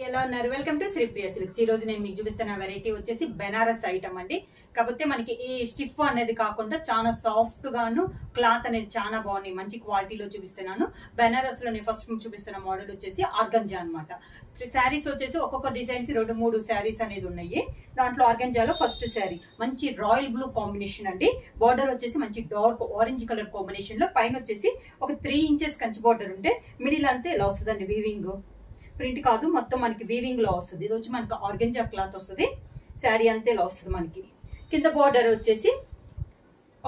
ఎలా ఉన్నారు? Welcome to Sri Priya silks. ఈ రోజు నేను మీకు చూపిస్తున్న వెరైటీ వచ్చేసి బెనారస్ ఐటమ్ అండి. కాకపోతే మనకి ఈ స్టిఫ్ అనేది కాకుండా చాలా సాఫ్ట్ గాను క్లాత్ అనేది చాలా బాగుంది, మంచి క్వాలిటీలో చూపిస్తున్నాను. బెనారస్ లో నేను ఫస్ట్ చూపిస్తున్న మోడల్ వచ్చేసి ఆర్గంజా అనమాట. శారీస్ వచ్చేసి ఒక్కొక్క డిజైన్ కి 2-3 శారీస్ అనేది ఉన్నాయి. దాంట్లో ఆర్గంజాలో ఫస్ట్ శారీ మంచి రాయల్ బ్లూ కాంబినేషన్ అండి. బార్డర్ వచ్చేసి మంచి డార్క్ ఆరెంజ్ కలర్ కాంబినేషన్ లో, పైన వచ్చేసి ఒక 3 ఇంచెస్ కంచి బార్డర్ ఉంటే మిడిల్ అంతే ఇలా వస్తుందండి. వీవింగ్ ప్రింట్ కాదు, మొత్తం మనకి వీవింగ్ లో వస్తుంది. ఇది వచ్చి మనకి ఆర్గంజా క్లాత్ వస్తుంది. శారీ అంతే ఇలా వస్తుంది. మనకి కింద బార్డర్ వచ్చేసి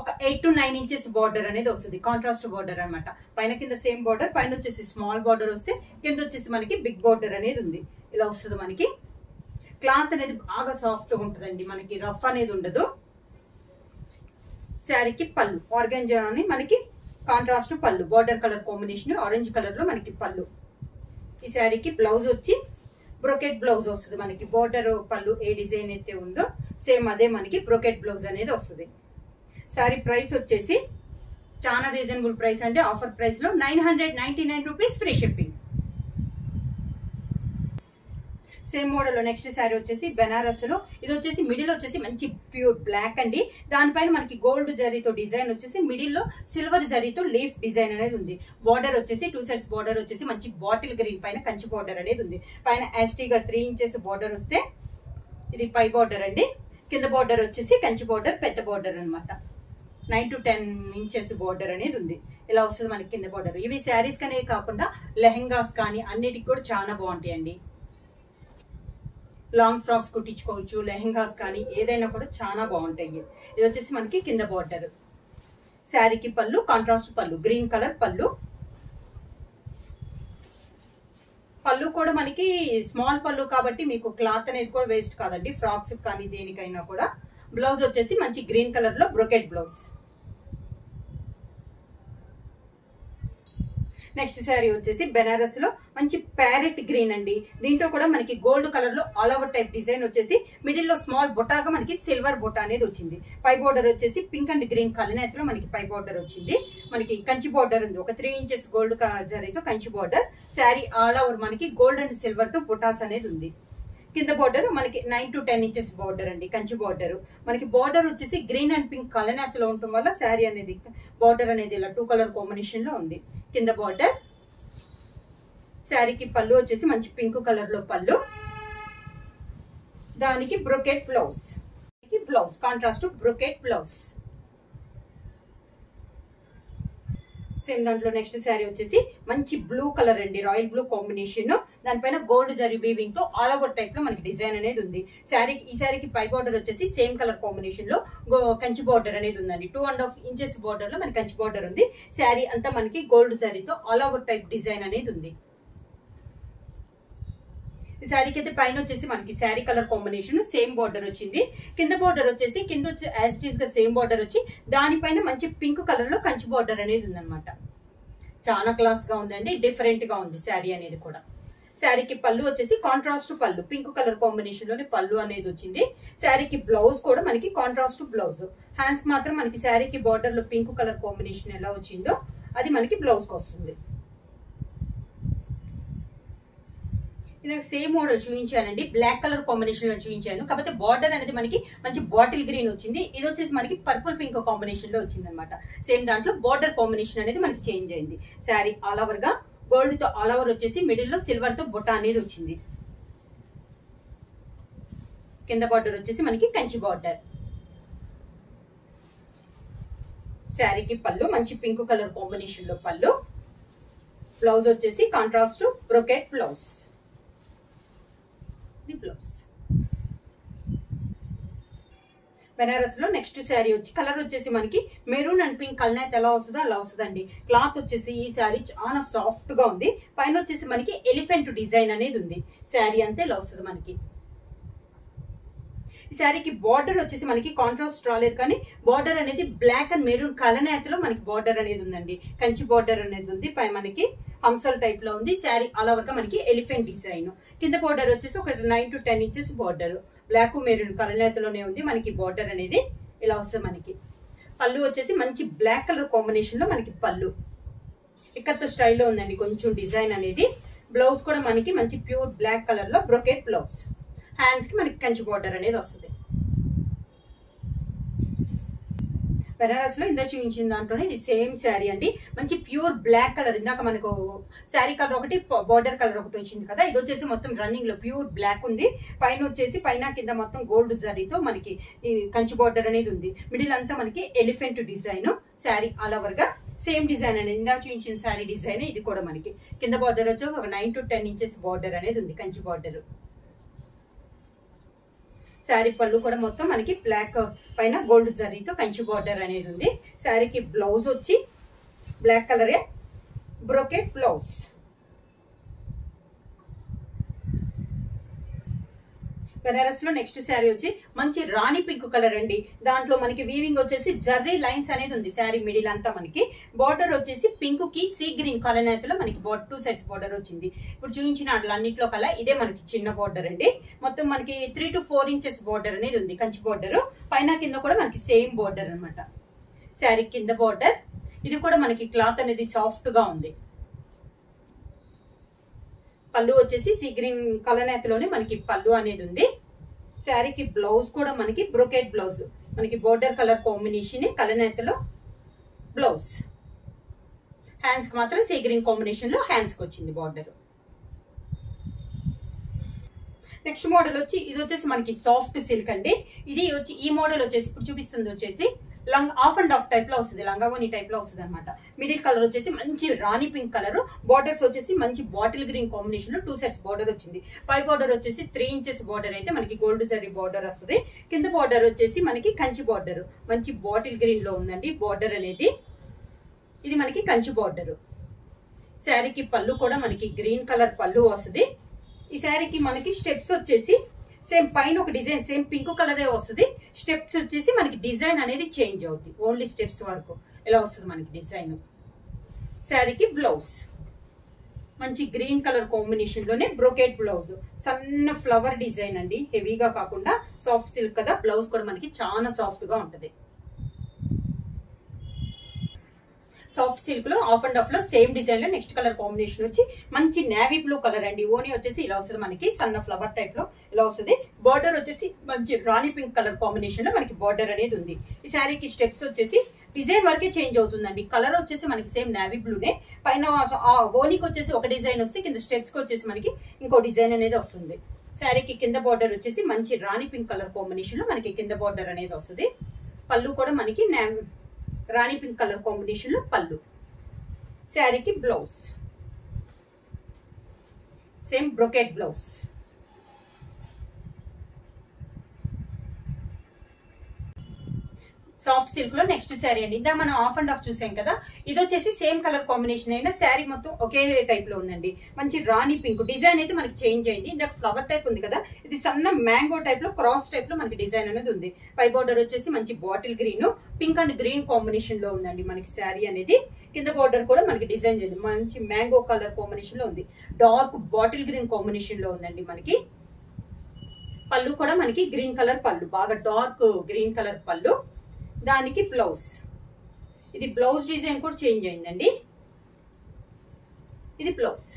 ఒక 8 to 9 ఇంచెస్ బార్డర్ అనేది వస్తుంది. కాంట్రాస్ట్ బార్డర్ అనమాట. పైన కింద సేమ్ బార్డర్, పైన వచ్చేసి స్మాల్ బార్డర్ వస్తే కింద వచ్చేసి మనకి బిగ్ బార్డర్ అనేది ఉంది. ఇలా వస్తుంది. మనకి క్లాత్ అనేది బాగా సాఫ్ట్ గా ఉంటుందండి, మనకి రఫ్ అనేది ఉండదు. శారీకి పళ్ళు ఆర్గంజా అని మనకి కాంట్రాస్ట్ పళ్ళు, border colour combination orange colour లో మనకి పళ్ళు. ఈ శారీకి బ్లౌజ్ వచ్చి బ్రోకెట్ బ్లౌజ్ వస్తుంది. మనకి బార్డర్ పళ్ళు ఏ డిజైన్ అయితే ఉందో సేమ్ అదే మనకి బ్రోకెట్ బ్లౌజ్ అనేది వస్తుంది. శారీ ప్రైస్ వచ్చేసి చాలా రీజనబుల్ ప్రైస్ అంటే ఆఫర్ ప్రైస్ లో 999 rupees free shipping. Same model next sari వచ్చేసి బెనారస్ లో, ఇది వచ్చేసి మిడిల్ వచ్చేసి మంచి ప్యూర్ బ్లాక్ అండి. దానిపైన మనకి గోల్డ్ జరీతో డిజైన్ వచ్చేసి మిడిల్ లో సిల్వర్ జరీతో లీఫ్ డిజైన్ అనేది ఉంది. బార్డర్ వచ్చేసి 2 సైడ్స్ బార్డర్ వచ్చేసి మంచి బాటిల్ గ్రీన్ పైన కంచి బార్డర్ అనేది ఉంది. పైన యాస్టీగా 3 ఇంచెస్ బార్డర్ వస్తే ఇది పై బార్డర్ అండి. కింద బార్డర్ వచ్చేసి కంచి బార్డర్ పెద్ద బార్డర్ అనమాట. 9 to 10 ఇంచెస్ బార్డర్ అనేది ఉంది. ఇలా వస్తుంది మనకి కింద బార్డర్. ఇవి శారీస్ కనే కాకుండా లెహెంగాస్ కానీ అన్నిటికి కూడా చాలా బాగుంటాయండి. లాంగ్ ఫ్రాక్స్ కుట్టించుకోవచ్చు, లెహెంగాస్ కానీ ఏదైనా కూడా చాలా బాగుంటాయి. ఇది వచ్చేసి మనకి కింద బార్డర్. శారీకి పళ్ళు కాంట్రాస్ట్ పళ్ళు, గ్రీన్ కలర్ పళ్ళు. పళ్ళు కూడా మనకి స్మాల్ పళ్ళు కాబట్టి మీకు క్లాత్ అనేది కూడా వేస్ట్ కాదండి, ఫ్రాక్స్ కానీ దేనికైనా కూడా. బ్లౌజ్ వచ్చేసి మంచి గ్రీన్ కలర్ లో బ్రోకెట్ బ్లౌజ్. నెక్స్ట్ శారీ వచ్చేసి బెనారస్ లో మంచి ప్యారెట్ గ్రీన్ అండి. దీంట్లో కూడా మనకి గోల్డ్ కలర్ లో ఆల్ ఓవర్ టైప్ డిజైన్ వచ్చేసి మిడిల్ లో స్మాల్ బొటాగా మనకి సిల్వర్ బొటా అనేది వచ్చింది. పై బోర్డర్ వచ్చేసి పింక్ అండ్ గ్రీన్ కలనేతలో మనకి పై బోర్డర్ వచ్చింది. మనకి కంచి బోర్డర్ ఉంది, ఒక 3 ఇంచెస్ గోల్డ్ జరీతో Kanchi border. Sari all over మనకి గోల్డ్ అండ్ సిల్వర్ తో బొటాస్ అనేది ఉంది. కింద బార్డర్ మనకి 9 to 10 ఇంచెస్ బార్డర్ అండి, కంచి బార్డర్. మనకి బార్డర్ వచ్చేసి గ్రీన్ అండ్ పింక్ కలనేతలో ఉండటం వల్ల శారీ అనేది బార్డర్ అనేది ఇలా 2 కలర్ కాంబినేషన్ లో ఉంది. కింద బార్డర్. శారీకి పళ్ళు వచ్చేసి మంచి పింక్ కలర్ లో పళ్ళు. దానికి brocade blouse, blouse contrast brocade blouse. Same దాంట్లో నెక్స్ట్ శారీ వచ్చేసి మంచి బ్లూ కలర్ అండి, రాయల్ బ్లూ కాంబినేషన్. దానిపైన గోల్డ్ జరీ వీవింగ్ తో ఆల్ ఓవర్ టైప్ లో మనకి డిజైన్ అనేది ఉంది. ఈ శారీకి పై బార్డర్ వచ్చేసి సేమ్ కలర్ కాంబినేషన్ లో కంచి బార్డర్ అనేది ఉందండి. 2.5 ఇంచెస్ బార్డర్ లో మనకి కంచి బార్డర్ ఉంది. శారీ అంతా మనకి గోల్డ్ జరీతో ఆల్ ఓవర్ టైప్ డిజైన్ అనేది ఉంది. ఈ శారీకి అయితే పైన వచ్చేసి మనకి sari colour combination same border వచ్చింది. కింద బార్డర్ వచ్చేసి కింద వచ్చి యాజ్ ఇట్ ఈస్ గా సేమ్ బార్డర్ వచ్చి దానిపైన మంచి పింక్ కలర్ లో కంచి బార్డర్ అనేది ఉందన్నమాట. చాలా క్లాస్ గా ఉందండి, డిఫరెంట్ గా ఉంది శారీ అనేది కూడా. శారీకి పళ్ళు వచ్చేసి కాంట్రాస్ట్ పళ్ళు, పింక్ కలర్ కాంబినేషన్ లోనే పళ్ళు అనేది వచ్చింది. శారీకి బ్లౌజ్ కూడా మనకి కాంట్రాస్ట్ బ్లౌజ్. హ్యాండ్స్ మాత్రం మనకి శారీకి బార్డర్ లో పింక్ కలర్ కాంబినేషన్ ఎలా వచ్చిందో అది మనకి బ్లౌజ్ కి వస్తుంది. సేమ్ మోడల్ చూపించానండి, బ్లాక్ కలర్ కాంబినేషన్ లో చూపించాను. కాకపోతే బార్డర్ అనేది మనకి మంచి బాటిల్ గ్రీన్ వచ్చింది. ఇది వచ్చేసి మనకి పర్పుల్ పింక్ కాంబినేషన్ లో వచ్చింది అనమాట. సేమ్ దాంట్లో బార్డర్ కాంబినేషన్ అనేది మనకి చేంజ్ అయింది. శారీ ఆల్ ఓవర్ గా గోల్డ్ తో ఆల్ ఓవర్ వచ్చేసి మిడిల్ లో సిల్వర్ తో బొట్ట అనేది వచ్చింది. కింద బార్డర్ వచ్చేసి మనకి కంచి బార్డర్. శారీకి పళ్ళు మంచి పింక్ కలర్ కాంబినేషన్ లో పళ్ళు. బ్లౌజ్ వచ్చేసి contrast brocade blouse. Blouse. Banaras లో నెక్స్ట్ శారీ వచ్చి కలర్ వచ్చేసి మనకి మెరూన్ అండ్ పింక్ కలర్ ఎలా వస్తుందో అలా వస్తుందండి. క్లాత్ వచ్చేసి ఈ శారీ చాలా సాఫ్ట్ గా ఉంది. పైన వచ్చేసి మనకి ఎలిఫెంట్ డిజైన్ అనేది ఉంది. శారీ అంతే ఇలా వస్తుంది మనకి. ఈ శారీకి బార్డర్ వచ్చేసి మనకి కాంట్రాస్ట్ రాలేదు, కానీ బార్డర్ అనేది బ్లాక్ అండ్ మెరూన్ కలనేతలో మనకి బార్డర్ అనేది ఉందండి. కంచి బార్డర్ అనేది ఉంది. పై మనకి హంసల్ టైప్ లో ఉంది. శారీ ఆల్ ఓవర్ గా మనకి ఎలిఫెంట్ డిజైన్. కింద బార్డర్ వచ్చేసి ఒక 9 to 10 inches border, black maroon కలనేతలోనే ఉంది మనకి బార్డర్ అనేది. ఇలా వస్తుంది మనకి. పళ్ళు వచ్చేసి మంచి బ్లాక్ కలర్ కాంబినేషన్ లో మనకి పళ్ళు ఇక్కత్త స్టైల్లో ఉందండి కొంచెం డిజైన్ అనేది. బ్లౌజ్ కూడా మనకి మంచి ప్యూర్ బ్లాక్ కలర్ లో బ్రొకెట్ బ్లౌజ్. హ్యాండ్స్ కి మనకి కంచి బార్డర్ అనేది వస్తుంది. బెనారస్ లో ఇందాక చూపించిన దాంట్లోనే ఇది సేమ్ శారీ అండి. మంచి ప్యూర్ బ్లాక్ కలర్. ఇందాక మనకు శారీ కలర్ ఒకటి, బార్డర్ కలర్ ఒకటి వచ్చింది కదా. ఇది వచ్చేసి మొత్తం రన్నింగ్ లో ప్యూర్ బ్లాక్ ఉంది. పైన వచ్చేసి పైన కింద మొత్తం గోల్డ్ జరీతో మనకి ఈ కంచి బార్డర్ అనేది ఉంది. మిడిల్ అంతా మనకి elephant design. Sari all over గా సేమ్ డిజైన్ అనేది ఇందాక చూపించిన శారీ డిజైన్. ఇది కూడా మనకి కింద బార్డర్ వచ్చి ఒక 9 to 10 ఇంచెస్ బార్డర్ అనేది ఉంది, కంచి బార్డర్. శారీ పళ్ళు కూడా మొత్తం మనకి బ్లాక్ పైన గోల్డ్ జరీతో కంచి బార్డర్ అనేది ఉంది. శారీకి బ్లౌజ్ వచ్చి బ్లాక్ కలరే బ్రొకెట్ బ్లౌజ్. బెనారస్ లో నెక్స్ట్ శారీ వచ్చి మంచి రాణి పింక్ కలర్ అండి. దాంట్లో మనకి వీవింగ్ వచ్చేసి జర్రీ లైన్స్ అనేది ఉంది. శారీ మిడిల్ అంతా మనకి బార్డర్ వచ్చేసి పింక్ కి సీ గ్రీన్ కలర్ మనకి 2 సైడ్స్ బార్డర్ వచ్చింది. ఇప్పుడు చూపించిన అన్నింటిలో కల్లా ఇదే మనకి చిన్న బార్డర్ అండి. మొత్తం మనకి 3 to 4 ఇంచెస్ బార్డర్ అనేది ఉంది, కంచి బార్డర్. పైన కింద కూడా మనకి సేమ్ బార్డర్ అనమాట. శారీ కింద బార్డర్. ఇది కూడా మనకి క్లాత్ అనేది సాఫ్ట్ గా ఉంది. పళ్ళు వచ్చేసి సీ గ్రీన్ కలనేతలోనే మనకి పళ్ళు అనేది ఉంది. శారీకి బ్లౌజ్ కూడా మనకి బ్రొకెట్ బ్లౌజ్, మనకి బోర్డర్ కలర్ కాంబినేషన్ కలనేతలో బ్లౌజ్. హ్యాండ్స్ కి మాత్రం సీ గ్రీన్ కాంబినేషన్ లో హ్యాండ్స్ కి వచ్చింది బార్డర్. నెక్స్ట్ మోడల్ వచ్చి ఇది వచ్చేసి మనకి సాఫ్ట్ సిల్క్ అండి. ఇది వచ్చి ఈ మోడల్ వచ్చేసి ఇప్పుడు చూపిస్తుంది వచ్చేసి ఆఫ్ అండ్ ఆఫ్ టైప్ లో వస్తుంది, లంగావోని టైప్ లో వస్తుంది అనమాట. మిడిల్ కలర్ వచ్చేసి మంచి రాణి పింక్ కలర్. బార్డర్స్ వచ్చేసి మంచి బాటిల్ గ్రీన్ కాంబినేషన్ లో 2 సైడ్స్ బార్డర్ వచ్చింది. పై బార్డర్ వచ్చేసి 3 ఇంచెస్ బార్డర్ అయితే మనకి గోల్డ్ జరీ బార్డర్ వస్తుంది. కింద బార్డర్ వచ్చేసి మనకి కంచి బార్డర్ మంచి బాటిల్ గ్రీన్ లో ఉందండి బార్డర్ అనేది. ఇది మనకి కంచి బార్డర్. శారీకి పళ్ళు కూడా మనకి గ్రీన్ కలర్ పళ్ళు వస్తుంది. ఈ శారీకి మనకి స్టెప్స్ వచ్చేసి సేమ్ పైన ఒక డిజైన్ సేమ్ పింక్ కలరే వస్తుంది. స్టెప్స్ వచ్చేసి మనకి డిజైన్ అనేది చేంజ్ అవుతుంది. ఓన్లీ స్టెప్స్ వరకు ఇలా వస్తుంది మనకి డిజైన్. శారీకి బ్లౌజ్ మంచి గ్రీన్ కలర్ కాంబినేషన్ లోనే బ్రొకెట్ బ్లౌజ్. సన్న ఫ్లవర్ డిజైన్ అండి, హెవీగా కాకుండా సాఫ్ట్ సిల్క్ కదా. బ్లౌజ్ కూడా మనకి చాలా సాఫ్ట్ గా ఉంటది. సాఫ్ట్ సిల్క్ లో ఆఫ్ అండ్ ఆఫ్ లో సేమ్ డిజైన్ లో నెక్స్ట్ కలర్ కాంబినేషన్ వచ్చి మంచి నేవీ బ్లూ కలర్ అండి. ఓనీ వచ్చేసి ఇలా వస్తుంది మనకి సన్న ఫ్లవర్ టైప్ లో ఇలా వస్తుంది. బార్డర్ వచ్చేసి మంచి రాణి పింక్ కలర్ కాంబినేషన్ లో మనకి బార్డర్ అనేది ఉంది. ఈ శారీకి స్టెప్స్ వచ్చేసి డిజైన్ వరకే చేంజ్ అవుతుందండి. కలర్ వచ్చేసి మనకి సేమ్ నేవీ బ్లూనే. పైన ఓనీకి వచ్చేసి ఒక డిజైన్ వస్తే కింద స్టెప్స్ కి వచ్చేసి మనకి ఇంకో డిజైన్ అనేది వస్తుంది. శారీకి కింద బార్డర్ వచ్చేసి మంచి రాణి పింక్ కలర్ కాంబినేషన్ లో మనకి కింద బార్డర్ అనేది వస్తుంది. పళ్ళు కూడా మనకి రాణి పింక్ కలర్ కాంబినేషన్ లో పళ్ళు. శారీకి blouse same brocade blouse. Soft silk లో నెక్స్ట్ శారీ అండి. ఇందా మనం ఆఫ్ అండ్ ఆఫ్ చూసాం కదా. ఇది వచ్చేసి సేమ్ కలర్ కాంబినేషన్ అయినా శారీ మొత్తం ఒకే టైప్ లో ఉందండి. మంచి రాణి పింక్ డిజైన్ అయితే మనకి చేంజ్ అయింది. ఇందాక ఫ్లవర్ టైప్ ఉంది కదా, ఇది సన్న మ్యాంగో టైప్ లో క్రాస్ టైప్ లో మనకి డిజైన్ అనేది ఉంది. పై బార్డర్ వచ్చేసి మంచి bottle green pink and green combination లో ఉందండి మనకి శారీ అనేది. కింద బార్డర్ కూడా మనకి డిజైన్ చేయండి మంచి మ్యాంగో కలర్ కాంబినేషన్ లో ఉంది. డార్క్ బాటిల్ గ్రీన్ కాంబినేషన్ లో ఉందండి మనకి. పళ్ళు కూడా మనకి గ్రీన్ కలర్ పళ్ళు, బాగా డార్క్ గ్రీన్ కలర్ పళ్ళు. దానికి బ్లౌజ్. ఇది బ్లౌజ్ డిజైన్ కూడా చేంజ్ అయిందండి. ఇది బ్లౌజ్.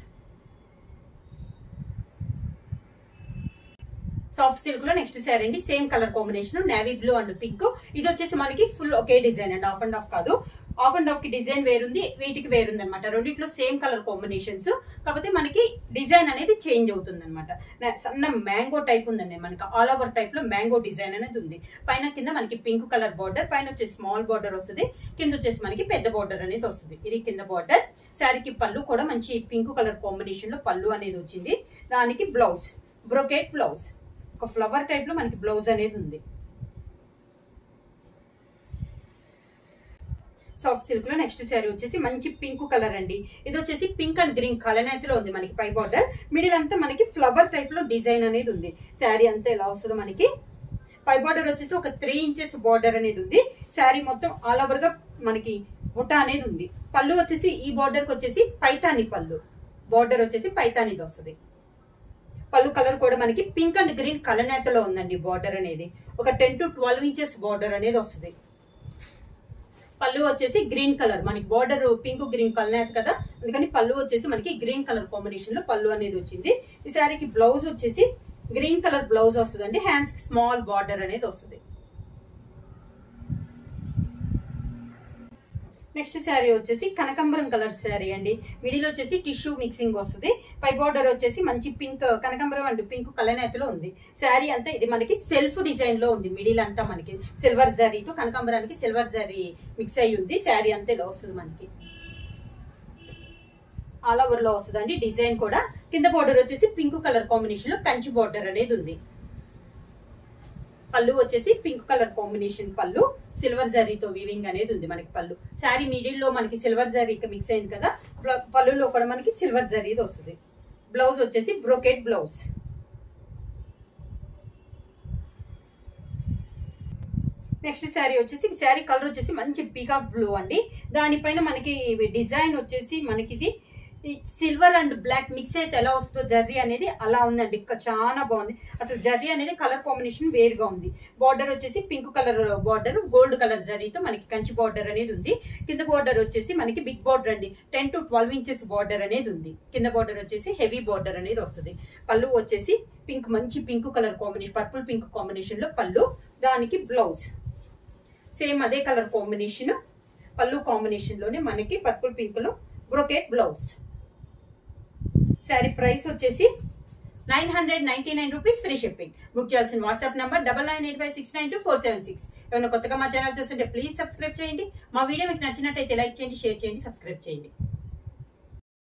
సాఫ్ట్ సిల్క్ లో నెక్స్ట్ శారీ అండి. Same colour combination navy blue and pink. ఇది వచ్చేసి మనకి ఫుల్ ఒకే డిజైన్ అండి, ఆఫ్ అండ్ ఆఫ్ కాదు. ఆఫ్ అండ్ ఆఫ్ కి డిజైన్ వేరుంది, వీటికి వేరుంది అనమాట. రెండిట్లో సేమ్ కలర్ కాంబినేషన్స్, కాకపోతే మనకి డిజైన్ అనేది చేంజ్ అవుతుంది అనమాట. సన్న మ్యాంగో టైప్ ఉందండి మనకి. ఆల్ ఓవర్ టైప్ లో మ్యాంగో డిజైన్ అనేది ఉంది. పైన కింద మనకి పింక్ కలర్ బార్డర్, పైన వచ్చేసి స్మాల్ బార్డర్ వస్తుంది, కింద వచ్చేసి మనకి పెద్ద బార్డర్ అనేది వస్తుంది. ఇది కింద బార్డర్. శారీకి పళ్ళు కూడా మంచి పింక్ కలర్ కాంబినేషన్ లో పళ్ళు అనేది వచ్చింది. దానికి బ్లౌజ్ బ్రొకెట్ బ్లౌజ్, ఒక ఫ్లవర్ టైప్ లో మనకి బ్లౌజ్ అనేది ఉంది. సాఫ్ట్ సిల్క్ లో నెక్స్ట్ శారీ వచ్చేసి మంచి పింక్ కలర్ అండి. ఇది వచ్చేసి పింక్ అండ్ గ్రీన్ కలనేతిలో ఉంది మనకి. పై బార్డర్ మిడిల్ అంతా మనకి ఫ్లవర్ టైప్ లో డిజైన్ అనేది ఉంది. శారీ అంతా ఎలా వస్తుంది మనకి. పై బార్డర్ వచ్చేసి ఒక 3 ఇంచెస్ బార్డర్ అనేది ఉంది. శారీ మొత్తం ఆల్ ఓవర్ గా మనకి బుట్ట అనేది ఉంది. పళ్ళు వచ్చేసి ఈ బార్డర్ కి వచ్చేసి పైతాని పళ్ళు, బార్డర్ వచ్చేసి పైతానిది వస్తుంది. పళ్ళు కలర్ కూడా మనకి పింక్ అండ్ గ్రీన్ కలనేతలో ఉందండి. బార్డర్ అనేది ఒక 10 to 12 ఇంచెస్ బార్డర్ అనేది వస్తుంది. పళ్ళు వచ్చేసి గ్రీన్ కలర్, మనకి బార్డర్ పింక్ గ్రీన్ కలర్ కదా, అందుకని పళ్ళు వచ్చేసి మనకి గ్రీన్ కలర్ కాంబినేషన్ లో పళ్ళు అనేది వచ్చింది. ఈ శారీకి బ్లౌజ్ వచ్చేసి గ్రీన్ కలర్ బ్లౌజ్ వస్తుందండి, హ్యాండ్స్ కి స్మాల్ బార్డర్ అనేది వస్తుంది. నెక్స్ట్ శారీ వచ్చేసి కనకాంబరం కలర్ శారీ అండి, మిడిల్ వచ్చేసి టిష్యూ మిక్సింగ్ వస్తుంది, పై బార్డర్ వచ్చేసి మంచి పింక్ కనకాంబరం అండ్ పింక్ కలనేతలో ఉంది. శారీ అంతా ఇది మనకి సెల్ఫ్ డిజైన్ లో ఉంది, మిడిల్ అంతా మనకి సిల్వర్ జరీతో కనకాంబరానికి సిల్వర్ జరీ మిక్స్ అయ్యి ఉంది. శారీ అంతా ఇలా వస్తుంది, మనకి ఆల్ ఓవర్ లో వస్తుందండి డిజైన్ కూడా. కింద బార్డర్ వచ్చేసి పింక్ కలర్ కాంబినేషన్ లో కంచి బార్డర్ అనేది ఉంది. పళ్ళు వచ్చేసి పింక్ కలర్ కాంబినేషన్ పళ్ళు, సిల్వర్ జరీతో వీవింగ్ అనేది ఉంది మనకి పళ్ళు. శారీ మిడిల్ లో మనకి సిల్వర్ జరీ మిక్స్ అయింది కదా, పళ్ళులో కూడా మనకి సిల్వర్ జరీది వస్తుంది. బ్లౌజ్ వచ్చేసి బ్రోకెట్ బ్లౌజ్. నెక్స్ట్ శారీ వచ్చేసి శారీ కలర్ వచ్చేసి మంచి పీకాక్ బ్లూ అండి, దానిపైన మనకి డిజైన్ వచ్చేసి మనకి ఇది సిల్వర్ అండ్ బ్లాక్ మిక్స్ అయితే ఎలా వస్తుందో జర్రీ అనేది అలా ఉందండి, చాలా బాగుంది. అసలు జర్రీ అనేది కలర్ కాంబినేషన్ వేరుగా ఉంది. బార్డర్ వచ్చేసి pink colour border, gold colour జరీతో మనకి కంచి బార్డర్ అనేది ఉంది. కింద బార్డర్ వచ్చేసి మనకి బిగ్ బార్డర్ అండి, 10 to 12 ఇంచెస్ బార్డర్ అనేది ఉంది. కింద బార్డర్ వచ్చేసి హెవీ బార్డర్ అనేది వస్తుంది. పళ్ళు వచ్చేసి పింక్, మంచి pink colour combination, purple pink combination లో పళ్ళు, దానికి బ్లౌజ్ సేమ్ అదే కలర్ కాంబినేషన్, పళ్ళు కాంబినేషన్ లోనే మనకి పర్పుల్ పింక్ లో బ్రోకెట్ బ్లౌజ్. శారీ ప్రైస్ వచ్చేసి 999 రూపీస్, ఫ్రీ షిప్పింగ్. బుక్ చేయాల్సిన వాట్సాప్ నంబర్ 9985692476. ఏమైనా కొత్తగా మా ఛానల్ చూస్తుంటే ప్లీజ్ సబ్స్క్రైబ్ చేయండి. మా వీడియో మీకు నచ్చినట్టయితే లైక్ చేయండి, షేర్ చేయండి, సబ్స్క్రైబ్ చేయండి.